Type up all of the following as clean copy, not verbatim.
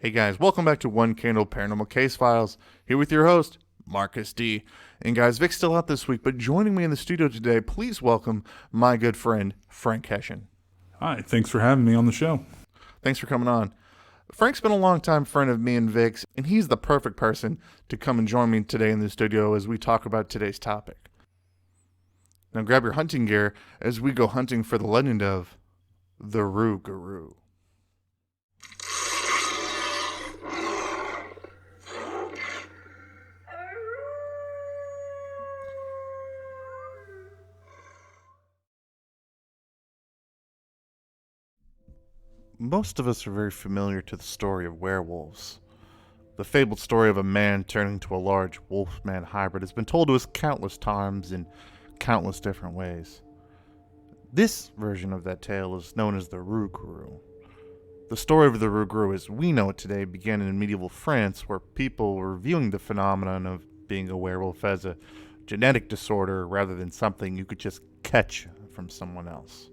Hey guys, welcome back to One Candle Paranormal Case Files. Here with your host, Marcus Dee. And guys, Vic's still out this week, but joining me in the studio today, please welcome my good friend, Frank Hessian. Hi, thanks for having me on the show. Thanks for coming on. Frank's been a longtime friend of me and Vic's, and he's the perfect person to come and join me today in the studio as we talk about today's topic. Now grab your hunting gear as we go hunting for the legend of the Rougarou. Most of us are very familiar to the story of werewolves. The fabled story of a man turning into a large wolf-man hybrid has been told to us countless times in countless different ways. This version of that tale is known as the Rougarou. The story of the Rougarou as we know it today began in medieval France, where people were viewing the phenomenon of being a werewolf as a genetic disorder rather than something you could just catch from someone else.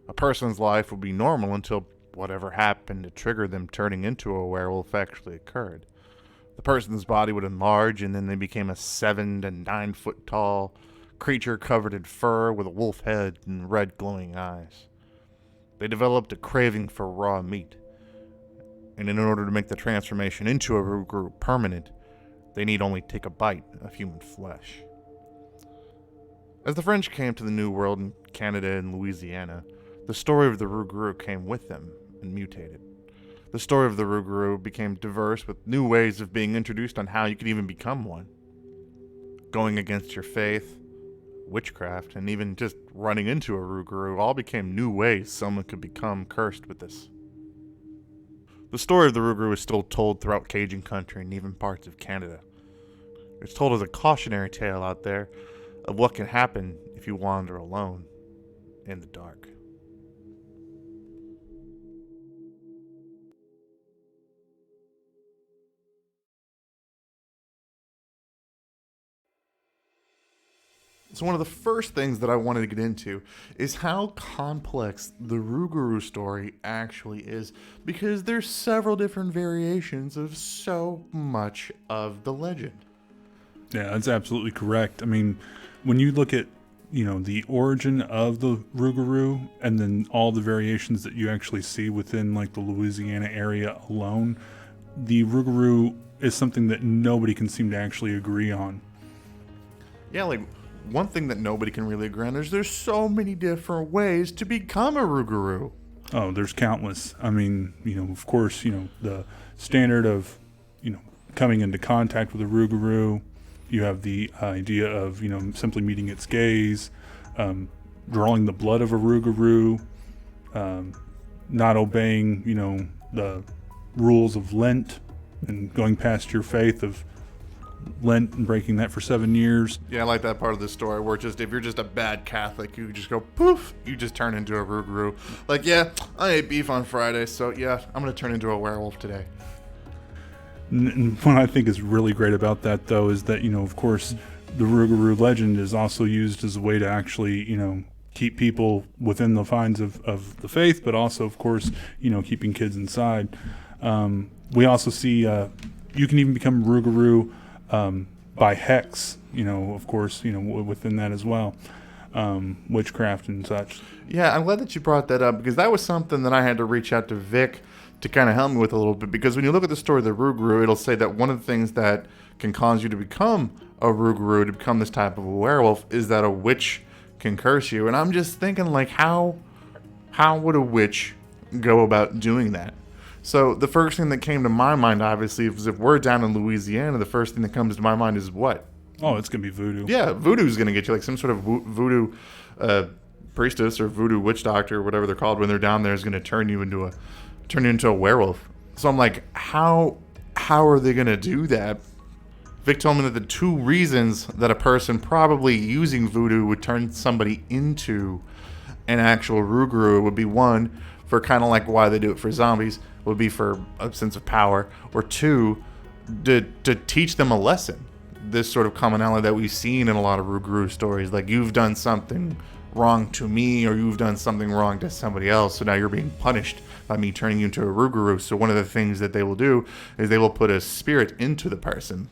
A person's life would be normal until whatever happened to trigger them turning into a werewolf actually occurred. The person's body would enlarge, and then they became a 7 to 9 foot tall creature covered in fur with a wolf head and red glowing eyes. They developed a craving for raw meat, and in order to make the transformation into a Rougarou permanent, they need only take a bite of human flesh. As the French came to the New World in Canada and Louisiana, the story of the Rougarou came with them and mutated. The story of the Rougarou became diverse with new ways of being introduced on how you could even become one. Going against your faith, witchcraft, and even just running into a Rougarou all became new ways someone could become cursed with this. The story of the Rougarou is still told throughout Cajun country and even parts of Canada. It's told as a cautionary tale out there of what can happen if you wander alone in the dark. So one of the first things that I wanted to get into is how complex the Rougarou story actually is, because there's several different variations of so much of the legend. Yeah, that's absolutely correct. I mean, when you look at, the origin of the Rougarou and then all the variations that you actually see within like the Louisiana area alone, the Rougarou is something that nobody can seem to actually agree on. Yeah, like one thing that nobody can really agree on is there's so many different ways to become a Rougarou. Oh, there's countless. I mean, of course, the standard of, coming into contact with a Rougarou. You have the idea of, simply meeting its gaze, drawing the blood of a Rougarou, not obeying, the rules of Lent and going past your faith of Lent and breaking that for 7 years. Yeah, I like that part of the story where just if you're just a bad Catholic, you just go poof, you just turn into a Rougarou. Like, yeah, I ate beef on Friday, so yeah, I'm gonna turn into a werewolf today. And what I think is really great about that, though, is that, of course, the Rougarou legend is also used as a way to actually, keep people within the confines of the faith, but also, of course, keeping kids inside. We also see you can even become Rougarou by hex, of course, within that as well, witchcraft and such. Yeah, I'm glad that you brought that up, because that was something that I had to reach out to Vic to kind of help me with a little bit, because when you look at the story of the Rougarou, it'll say that one of the things that can cause you to become a Rougarou, to become this type of a werewolf, is that a witch can curse you. And I'm just thinking, like, how would a witch go about doing that? So the first thing that came to my mind, obviously, is if we're down in Louisiana, the first thing that comes to my mind is what? Oh, it's going to be voodoo. Yeah, voodoo's going to get you, like some sort of voodoo priestess or voodoo witch doctor, or whatever they're called, when they're down there, is going to turn you into a werewolf. So I'm like, how are they going to do that? Vic told me that the two reasons that a person probably using voodoo would turn somebody into an actual Rougarou would be, one, for kind of like why they do it for zombies, would be for a sense of power, or two, to teach them a lesson. This sort of commonality that we've seen in a lot of Rougarou stories, like, you've done something wrong to me, or you've done something wrong to somebody else, so now you're being punished by me turning you into a Rougarou. So one of the things that they will do is they will put a spirit into the person.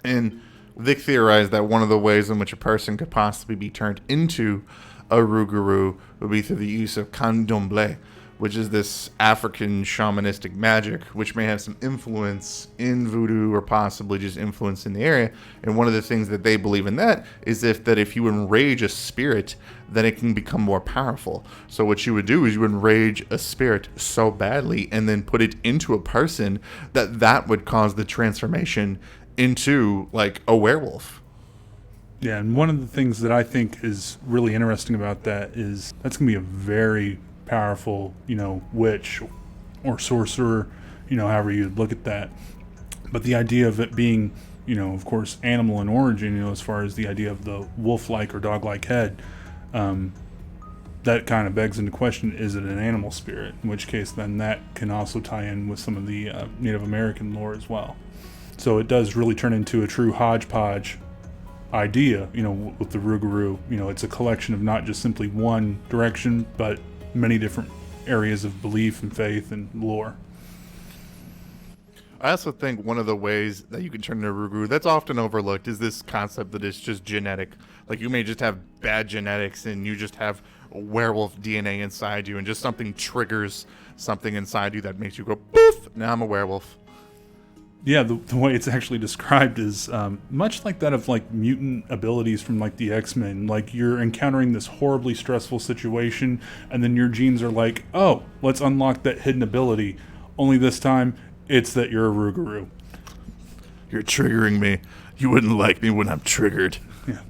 And Vic theorized that one of the ways in which a person could possibly be turned into a Rougarou would be through the use of candomblé, which is this African shamanistic magic, which may have some influence in voodoo or possibly just influence in the area. And one of the things that they believe in that is if you enrage a spirit, then it can become more powerful. So what you would do is you would enrage a spirit so badly and then put it into a person that would cause the transformation into like a werewolf. Yeah, and one of the things that I think is really interesting about that is that's going to be a very powerful, witch or sorcerer, however you look at that. But the idea of it being, of course, animal in origin, as far as the idea of the wolf-like or dog-like head, that kind of begs into question, is it an animal spirit? In which case, then that can also tie in with some of the Native American lore as well. So it does really turn into a true hodgepodge idea, with the Rougarou. It's a collection of not just simply one direction, but many different areas of belief and faith and lore. I also think one of the ways that you can turn into a Rougarou that's often overlooked is this concept that it's just genetic. Like you may just have bad genetics and you just have werewolf DNA inside you, and just something triggers something inside you that makes you go poof, now I'm a werewolf. Yeah, the way it's actually described is much like that of like mutant abilities from like the X-Men. Like you're encountering this horribly stressful situation, and then your genes are like, oh, let's unlock that hidden ability. Only this time, it's that you're a Rougarou. You're triggering me. You wouldn't like me when I'm triggered. Yeah,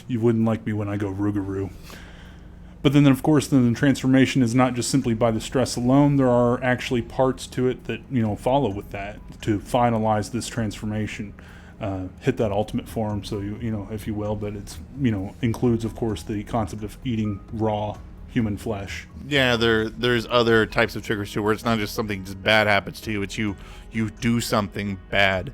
you wouldn't like me when I go Rougarou. But then, of course, the transformation is not just simply by the stress alone. There are actually parts to it that, follow with that to finalize this transformation, hit that ultimate form, so, if you will. But it's, includes, of course, the concept of eating raw human flesh. Yeah, there's other types of triggers, too, where it's not just something just bad happens to you. It's you do something bad,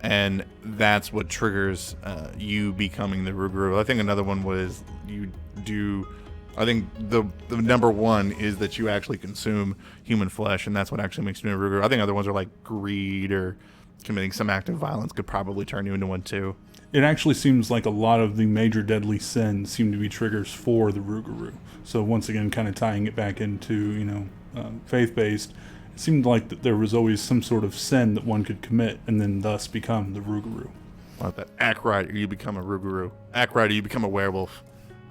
and that's what triggers you becoming the Rougarou. I think another one was you do... I think the number one is that you actually consume human flesh, and that's what actually makes you a Rougarou. I think other ones are like greed or committing some act of violence could probably turn you into one too. It actually seems like a lot of the major deadly sins seem to be triggers for the Rougarou. So once again, kind of tying it back into, faith-based, it seemed like that there was always some sort of sin that one could commit and then thus become the Rougarou. Like that, act right or you become a Rougarou. Act right or you become a werewolf.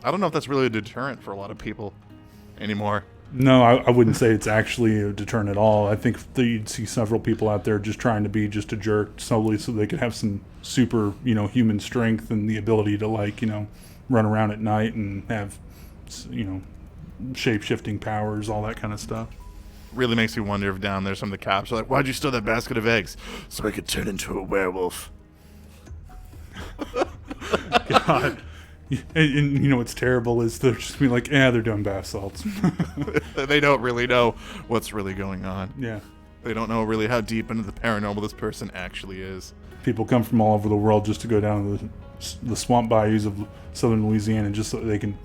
I don't know if that's really a deterrent for a lot of people anymore. No, I wouldn't say it's actually a deterrent at all. I think that you'd see several people out there just trying to be just a jerk solely so they could have some super, human strength and the ability to run around at night and have, shape-shifting powers, all that kind of stuff. Really makes me wonder if down there some of the cops are like, why'd you steal that basket of eggs? So I could turn into a werewolf. God. And what's terrible is they're just be like, they're doing bath salts. They don't really know what's really going on. Yeah. They don't know really how deep into the paranormal this person actually is. People come from all over the world just to go down to the swamp bayous of southern Louisiana just so they can,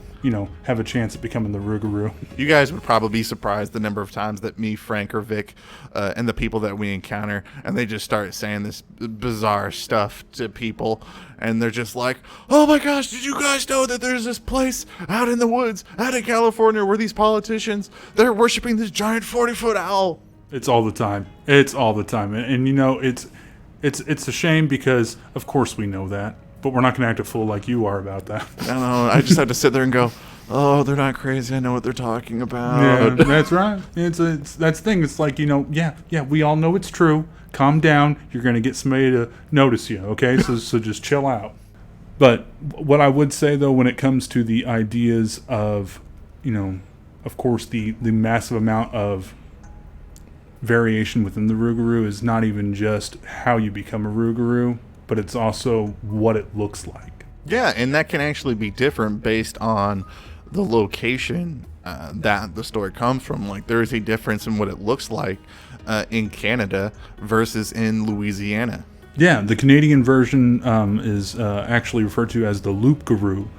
have a chance at becoming the Rougarou. You guys would probably be surprised the number of times that me, Frank, or Vic, and the people that we encounter, and they just start saying this bizarre stuff to people, and they're just like, oh my gosh, did you guys know that there's this place out in the woods, out in California, where these politicians, they're worshiping this giant 40-foot owl? It's all the time. It's all the time. And it's a shame because, of course, we know that. But we're not going to act a fool like you are about that. No, I just have to sit there and go, oh, they're not crazy. I know what they're talking about. Yeah, that's right. That's the thing. It's like, we all know it's true. Calm down. You're going to get somebody to notice you, okay? So just chill out. But what I would say, though, when it comes to the ideas of, of course, the massive amount of variation within the Rougarou is not even just how you become a Rougarou, but it's also what it looks like. Yeah, and that can actually be different based on the location that the story comes from. Like, there is a difference in what it looks like in Canada versus in Louisiana. Yeah, the Canadian version is actually referred to as the Loup Garou,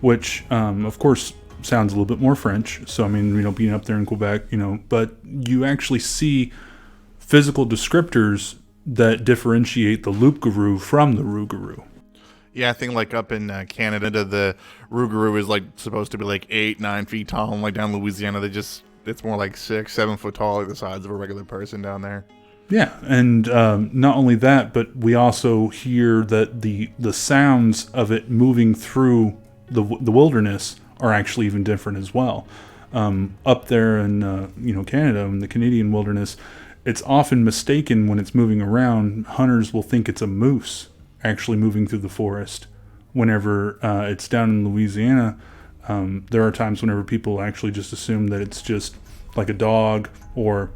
which, of course, sounds a little bit more French. So, I mean, being up there in Quebec, but you actually see physical descriptors that differentiate the Loup Garou from the Rougarou. Yeah, I think like up in Canada, the Rougarou is like supposed to be like 8-9 feet tall, and like down in Louisiana, it's more like 6-7 foot tall, like the size of a regular person down there. Yeah, and not only that, but we also hear that the sounds of it moving through the wilderness are actually even different as well. Up there in Canada, in the Canadian wilderness, it's often mistaken when it's moving around. Hunters will think it's a moose actually moving through the forest. Whenever it's down in Louisiana, there are times whenever people actually just assume that it's just like a dog or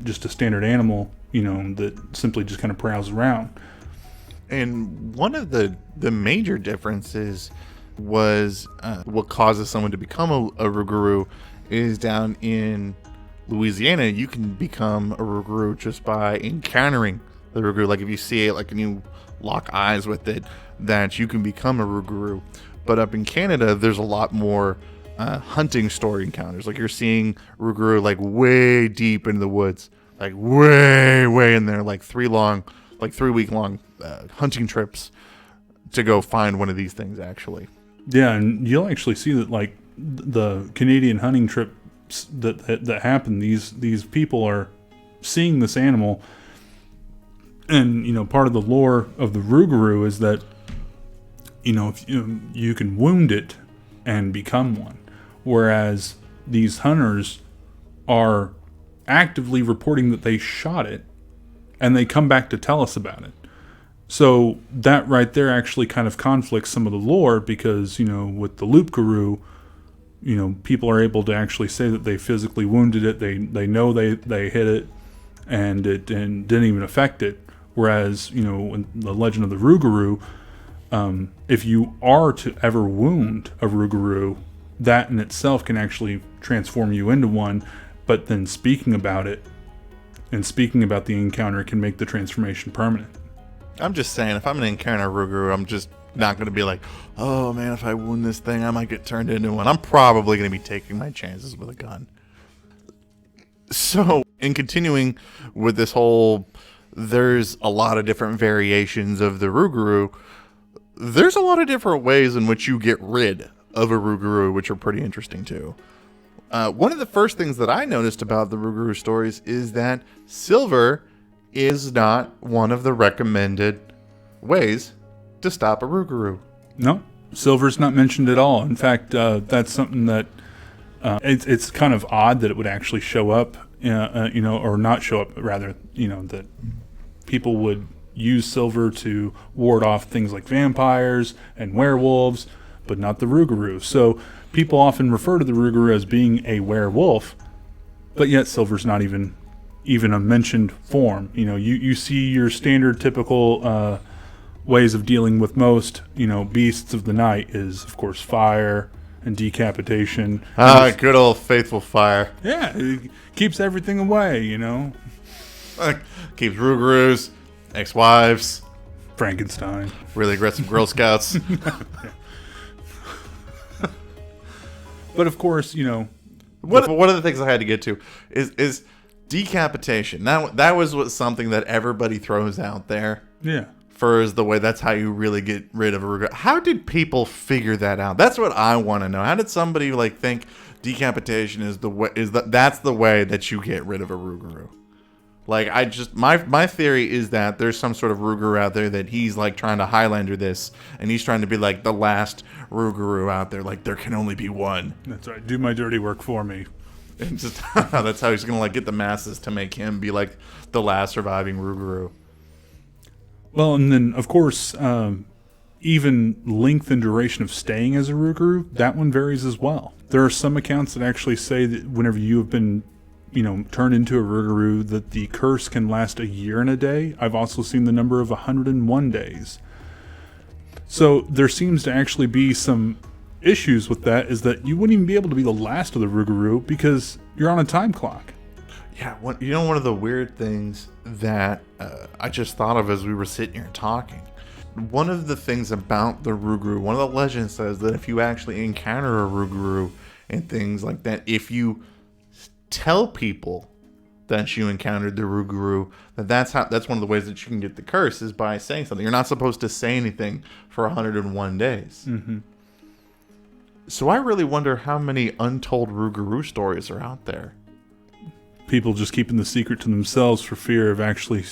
just a standard animal that simply just kind of prowls around. And one of the major differences was what causes someone to become a Rougarou is down in Louisiana, you can become a Rougarou just by encountering the Rougarou. Like if you see it, like and you lock eyes with it, that you can become a Rougarou. But up in Canada, there's a lot more hunting story encounters. Like you're seeing Rougarou like way deep into the woods, like way in there, like 3 week long hunting trips to go find one of these things actually. Yeah, and you'll actually see that like the Canadian hunting trips that happen, these people are seeing this animal, and part of the lore of the Rougarou is that if you can wound it and become one, whereas these hunters are actively reporting that they shot it and they come back to tell us about it. So that right there actually kind of conflicts some of the lore, because with the Loup Garou, people are able to actually say that they physically wounded it. They know they hit it, and it didn't even affect it. Whereas in the legend of the Rougarou, if you are to ever wound a Rougarou, that in itself can actually transform you into one. But then speaking about it and speaking about the encounter can make the transformation permanent. I'm just saying, if I'm going to encounter a Rougarou, I'm just not going to be like, oh man, if I wound this thing, I might get turned into one. I'm probably going to be taking my chances with a gun. So, in continuing with this whole, there's a lot of different variations of the Rougarou. There's a lot of different ways in which you get rid of a Rougarou, which are pretty interesting too. One of the first things that I noticed about the Rougarou stories is that silver is not one of the recommended ways to stop a Rougarou. No, silver's not mentioned at all. In fact, that's something that it's kind of odd that it would actually show up, or not show up, rather, that people would use silver to ward off things like vampires and werewolves, but not the Rougarou. So people often refer to the Rougarou as being a werewolf, but yet silver's not even a mentioned form. You see your standard typical ways of dealing with most beasts of the night is, of course, fire and decapitation. Good old faithful fire. Yeah, it keeps everything away. Keeps Rougarous, ex-wives, Frankenstein, really aggressive Girl Scouts. But of course, one of the things I had to get to is decapitation. That was something that everybody throws out there. Yeah. As the way that's how you really get rid of a Rougarou. How did people figure that out? That's what I want to know. How did somebody think decapitation is the way? That's the way that you get rid of a Rougarou? My theory is that there's some sort of Rougarou out there that he's trying to Highlander this, and he's trying to be the last Rougarou out there. There can only be one. That's right. Do my dirty work for me. And just that's how he's gonna get the masses to make him be the last surviving Rougarou. Well, and then of course, even length and duration of staying as a Rougarou, that one varies as well. There are some accounts that actually say that whenever you have been turned into a Rougarou, that the curse can last a year and a day. I've also seen the number of 101 days. So there seems to actually be some issues with that, is that you wouldn't even be able to be the last of the Rougarou because you're on a time clock. Yeah, one of the weird things that I just thought of as we were sitting here talking one of the things about the Rougarou, one of the legends says that if you actually encounter a Rougarou and things like that, if you tell people that you encountered the Rougarou, that's one of the ways that you can get the curse, is by saying something. You're not supposed to say anything for 101 days. Mm-hmm. So I really wonder how many untold Rougarou stories are out there. People just keeping the secret to themselves for fear of actually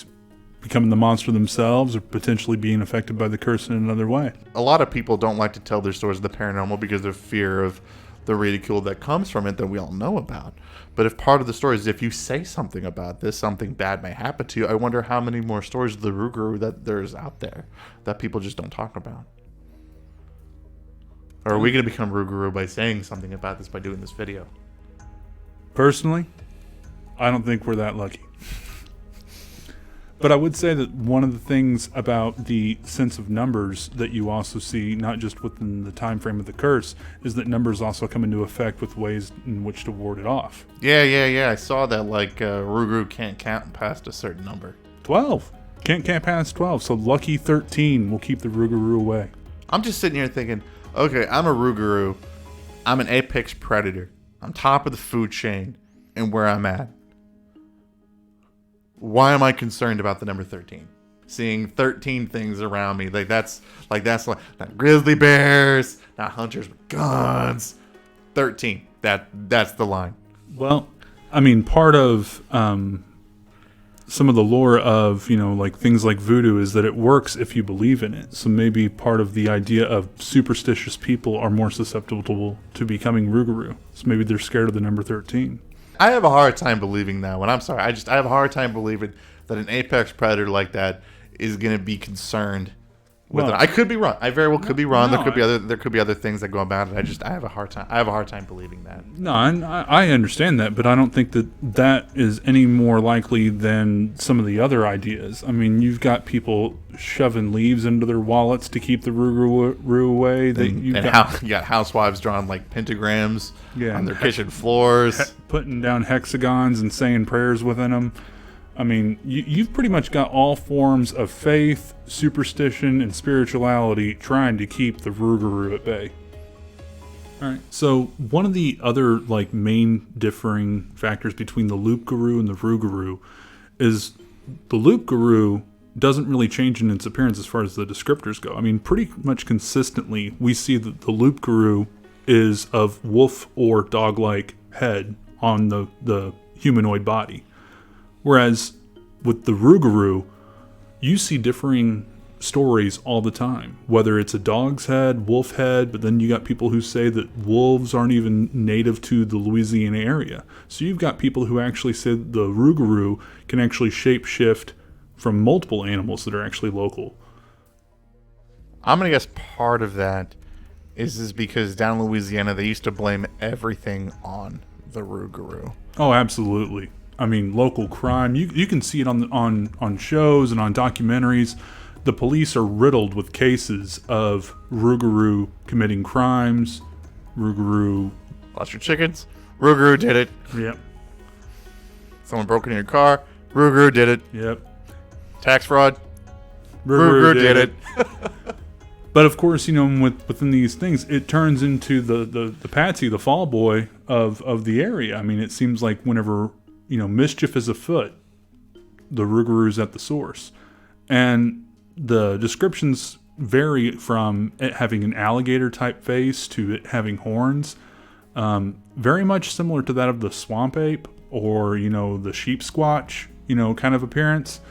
becoming the monster themselves or potentially being affected by the curse in another way. A lot of people don't like to tell their stories of the paranormal because of fear of the ridicule that comes from it that we all know about. But if part of the story is if you say something about this, something bad may happen to you, I wonder how many more stories of the Rougarou that there's out there that people just don't talk about. Or are we going to become Rougarou by saying something about this by doing this video? Personally, I don't think we're that lucky. But I would say that one of the things about the sense of numbers that you also see, not just within the time frame of the curse, is that numbers also come into effect with ways in which to ward it off. Yeah. I saw that, Rougarou can't count past a certain number. 12. Can't count past 12, so lucky 13 will keep the Rougarou away. I'm just sitting here thinking, okay, I'm a Rougarou. I'm an apex predator. I'm top of the food chain and where I'm at. Why am I concerned about the number 13? Seeing 13 things around me, that's not grizzly bears, not hunters with guns. 13. That's the line. Well, I mean, part of some of the lore of, things like voodoo is that it works if you believe in it. So maybe part of the idea of superstitious people are more susceptible to becoming Rougarou. So maybe they're scared of the number 13. I have a hard time believing that one. I'm sorry. I have a hard time believing that an apex predator like that is going to be concerned with it. I could be wrong. I very well could be wrong. No, there could be other things that go about it. I have a hard time believing that. No, I understand that, but I don't think that is any more likely than some of the other ideas. I mean, you've got people shoving leaves into their wallets to keep the Rougarou away. You got housewives drawing pentagrams on their kitchen floors, putting down hexagons and saying prayers within them. I mean, you've pretty much got all forms of faith, superstition, and spirituality trying to keep the Rougarou at bay. All right. So one of the other main differing factors between the Loup Garou and the Rougarou is the Loup Garou doesn't really change in its appearance as far as the descriptors go. I mean, pretty much consistently, we see that the Loup Garou is of wolf or dog-like head on the humanoid body. Whereas with the Rougarou, you see differing stories all the time, whether it's a dog's head, wolf head, but then you got people who say that wolves aren't even native to the Louisiana area. So you've got people who actually say the Rougarou can actually shape-shift from multiple animals that are actually local. I'm going to guess part of that is because down in Louisiana, they used to blame everything on the Rougarou. Oh, absolutely. I mean, local crime. You can see it on shows and on documentaries. The police are riddled with cases of Rougarou committing crimes. Rougarou lost your chickens. Rougarou did it. Yep. Someone broke into your car. Rougarou did it. Yep. Tax fraud. Rougarou did it. But of course, within these things, it turns into the patsy, the fall boy of the area. I mean, it seems like whenever mischief is afoot, the Rougarou's at the source. And the descriptions vary from it having an alligator-type face to it having horns. Very much similar to that of the swamp ape or, the sheep squatch, kind of appearance.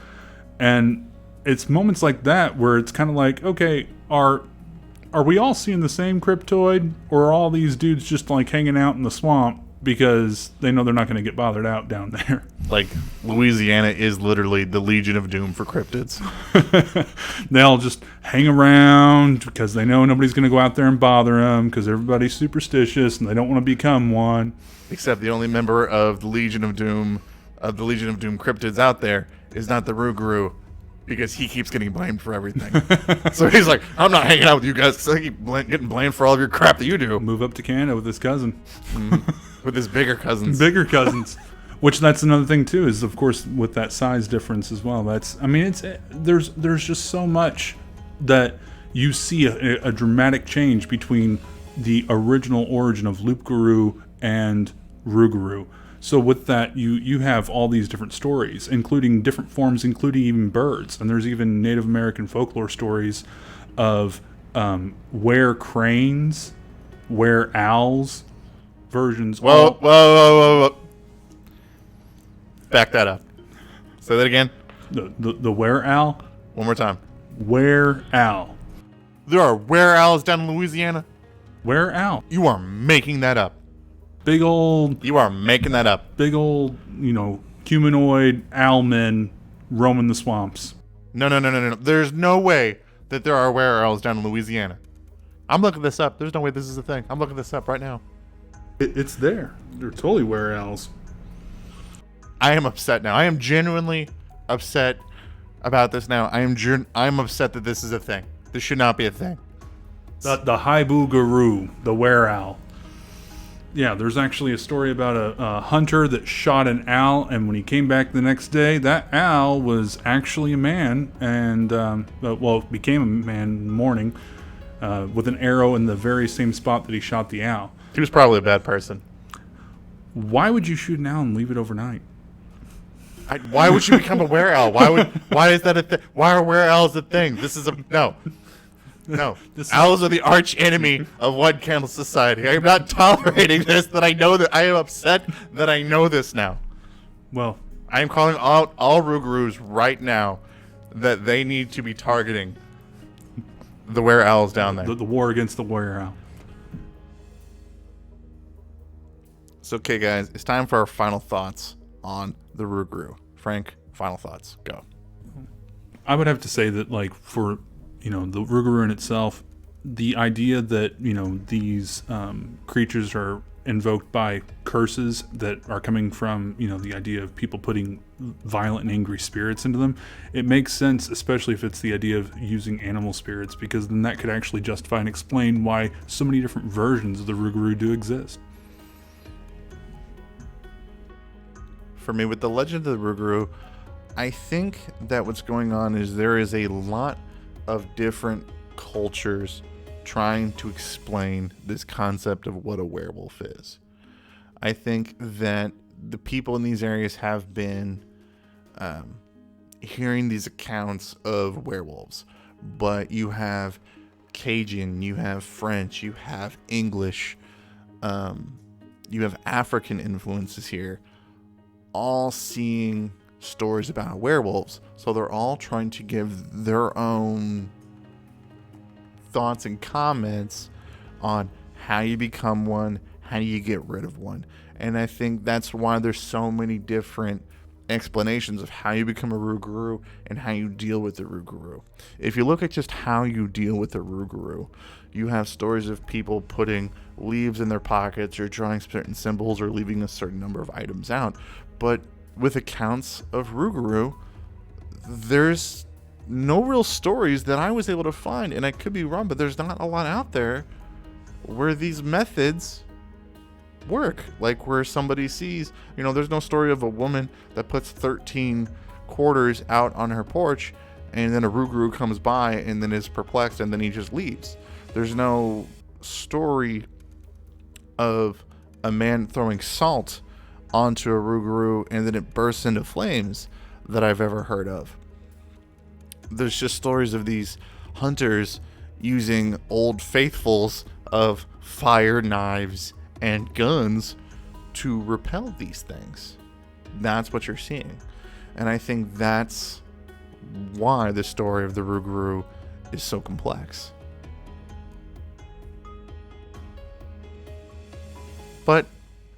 And it's moments like that where it's kind of like, okay, are we all seeing the same cryptoid? Or are all these dudes just hanging out in the swamp because they know they're not going to get bothered out down there? Louisiana is literally the Legion of Doom for cryptids. They all just hang around because they know nobody's going to go out there and bother them because everybody's superstitious and they don't want to become one. Except the only member of the Legion of Doom cryptids out there is not the Rougarou, because he keeps getting blamed for everything. So he's like, I'm not hanging out with you guys because I keep getting blamed for all of your crap that you do. Move up to Canada with his cousin. With his bigger cousins. Which that's another thing too, is of course with that size difference as well. There's just so much that you see a dramatic change between the original origin of Loup Garou and Rougarou. So with that, you have all these different stories, including different forms, including even birds. And there's even Native American folklore stories of were cranes, were owls, versions. Whoa. Back that up. Say that again. The were owl? One more time. Were owl. There are were owls down in Louisiana? Were owl. You are making that up. Big old, You are making that up. humanoid owl men roaming the swamps. No. There's no way that there are were owls down in Louisiana. I'm looking this up. There's no way this is a thing. I'm looking this up right now. It's there. They're totally were owls. I am upset now. I am genuinely upset about this now. I'm upset that this is a thing. This should not be a thing. The Loup Garou, the were owl. Yeah, there's actually a story about a hunter that shot an owl, and when he came back the next day, that owl was actually a man, and became a man in the morning with an arrow in the very same spot that he shot the owl. He was probably a bad person. Why would you shoot an owl and leave it overnight? Why would you become a were owl? Why is that a thing? Why are were owls a thing? This is no. Owls are the arch enemy of One Candle Society. I am not tolerating this. I am upset that I know this now. Well, I am calling out all Rougarous right now that they need to be targeting the were owls down there. The war against the were owl. So, okay, guys, it's time for our final thoughts on the Rougarou. Frank, final thoughts. Go. I would have to say that, for the Rougarou in itself, the idea that these creatures are invoked by curses that are coming from the idea of people putting violent and angry spirits into them, it makes sense, especially if it's the idea of using animal spirits, because then that could actually justify and explain why so many different versions of the Rougarou do exist. For me, with the legend of the Rougarou, I think that what's going on is there is a lot of different cultures trying to explain this concept of what a werewolf is. I think that the people in these areas have been hearing these accounts of werewolves, but you have Cajun, you have French, you have English, you have African influences here, all seeing stories about werewolves. So they're all trying to give their own thoughts and comments on how you become one, how do you get rid of one. And I think that's why there's so many different explanations of how you become a Rougarou and how you deal with the Rougarou. If you look at just how you deal with the Rougarou, you have stories of people putting leaves in their pockets or drawing certain symbols or leaving a certain number of items out. But with accounts of Rougarou, there's no real stories that I was able to find, and I could be wrong, but there's not a lot out there where these methods work. Like where somebody sees, there's no story of a woman that puts 13 quarters out on her porch and then a Rougarou comes by and then is perplexed and then he just leaves. There's no story of a man throwing salt onto a Rougarou and then it bursts into flames that I've ever heard of. There's just stories of these hunters using old faithfuls of fire, knives, and guns to repel these things. That's what you're seeing. And I think that's why the story of the Rougarou is so complex. But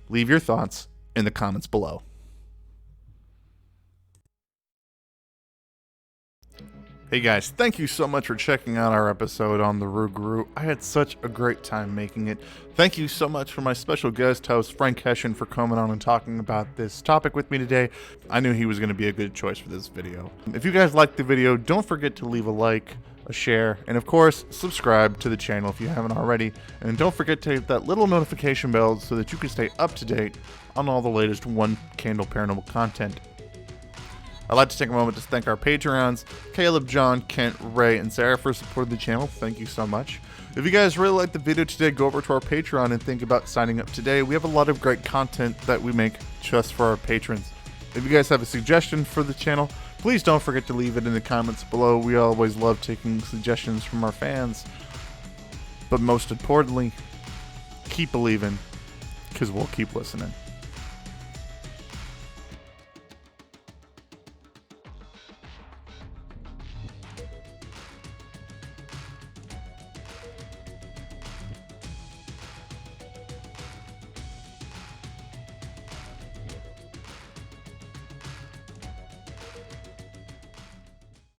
leave your thoughts in the comments below. Hey guys, thank you so much for checking out our episode on the Rougarou. I had such a great time making it. Thank you so much for my special guest host, Frank Hessian, for coming on and talking about this topic with me today. I knew he was going to be a good choice for this video. If you guys liked the video, don't forget to leave a like, a share, and of course, subscribe to the channel if you haven't already. And don't forget to hit that little notification bell so that you can stay up to date on all the latest One Candle Paranormal content. I'd like to take a moment to thank our Patreons, Caleb, John, Kent, Ray, and Sarah for supporting the channel. Thank you so much. If you guys really liked the video today, go over to our Patreon and think about signing up today. We have a lot of great content that we make just for our patrons. If you guys have a suggestion for the channel, please don't forget to leave it in the comments below. We always love taking suggestions from our fans. But most importantly, keep believing, because we'll keep listening.